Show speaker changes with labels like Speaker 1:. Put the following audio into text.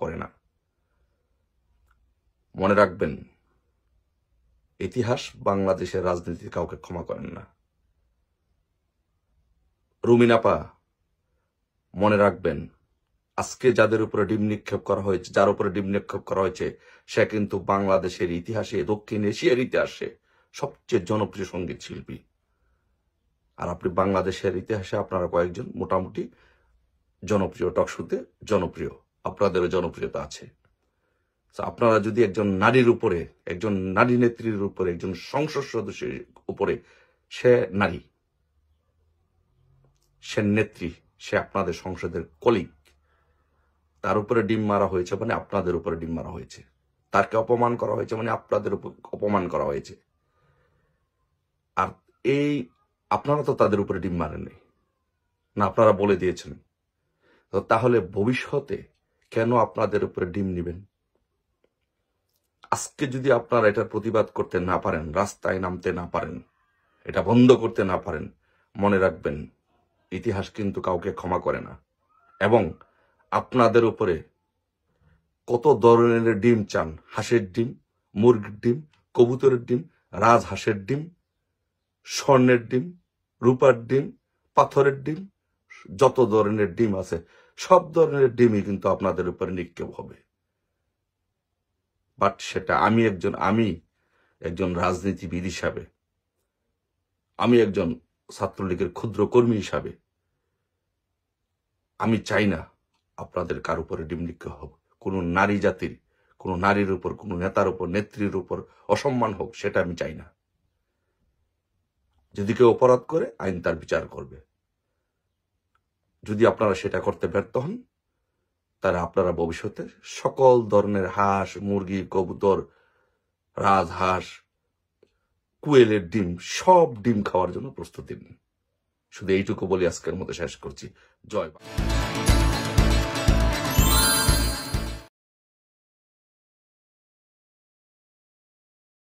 Speaker 1: করে না। মনে রাখবেন, ইতিহাস বাংলাদেশের রাজনীতি কাউকে ক্ষমা করেন না। রুমিনাপা, মনে রাখবেন, আজকে যাদের উপরে ডিম নিক্ষেপ করা হয়েছে, যার উপরে ডিম নিক্ষেপ করা হয়েছে, সে কিন্তু বাংলাদেশের ইতিহাসে, দক্ষিণ এশিয়ার ইতিহাসে সবচেয়ে জনপ্রিয় সঙ্গীত শিল্পী। আর আপনি বাংলাদেশের ইতিহাসে আপনারা কয়েকজন মোটামুটি জনপ্রিয়, টকশোতে জনপ্রিয়, আপনাদেরও জনপ্রিয়তা আছে। আপনারা যদি একজন নারীর উপরে, একজন নারী নেত্রীর উপরে, একজন সংসদ সদস্যের উপরে, সে নারী, সে নেত্রী, সে আপনাদের সংসদের কলিগ, তার উপরে ডিম মারা হয়েছে মানে আপনাদের উপরে ডিম মারা হয়েছে। তাকে অপমান করা হয়েছে মানে আপনাদের উপর অপমান করা হয়েছে। আর এই আপনারা তো তাদের উপরে ডিম মারেননি না, আপনারা বলে দিয়েছেন। তো তাহলে ভবিষ্যতে কেন আপনাদের উপরে ডিম নিবেন? আজকে যদি আপনারা এটার প্রতিবাদ করতে না পারেন, রাস্তায় নামতে না পারেন, এটা বন্ধ করতে না পারেন, মনে রাখবেন, ইতিহাস কিন্তু কাউকে ক্ষমা করে না। এবং আপনাদের উপরে কত ধরনের ডিম চান, হাঁসের ডিম, মুরগির ডিম, কবুতরের ডিম, রাজহাঁসের ডিম, স্বর্ণের ডিম, রূপার ডিম, পাথরের ডিম, যত ধরনের ডিম আছে সব ধরনের ডিমই কিন্তু আপনাদের উপরে নিক্ষেপ হবে। বাট সেটা আমি একজন রাজনীতিবিদ হিসাবে, আমি একজন ছাত্রলীগের ক্ষুদ্র কর্মী হিসাবে আমি চাই না আপনাদের কার উপরে ডিম নিক্ষেপ হবে। কোনো নারী জাতির, কোনো নারীর উপর, কোনো নেতার উপর, নেত্রীর উপর অসম্মান হোক, সেটা আমি চাই না। যদি কেউ অপরাধ করে, আইন তার বিচার করবে। যদি আপনারা সেটা করতে ব্যর্থ হন, তাহলে আপনারা ভবিষ্যতে সকল ধরনের হাঁস, মুরগি, কবুতর, রাজহাঁস, কুয়েলের ডিম, সব ডিম খাওয়ার জন্য প্রস্তুতি নিন। শুধু এইটুকু বলি আজকের মতো শেষ করছি। জয় বাংলা।